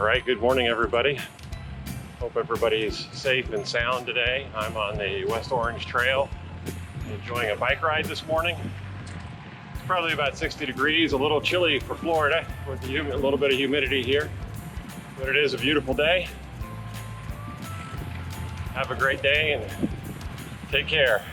All right, good morning, everybody. Hope everybody's safe and sound today. I'm on the West Orange Trail, enjoying a bike ride this morning. It's probably about 60 degrees, a little chilly for Florida with a little bit of humidity here, but it is a beautiful day. Have a great day and take care.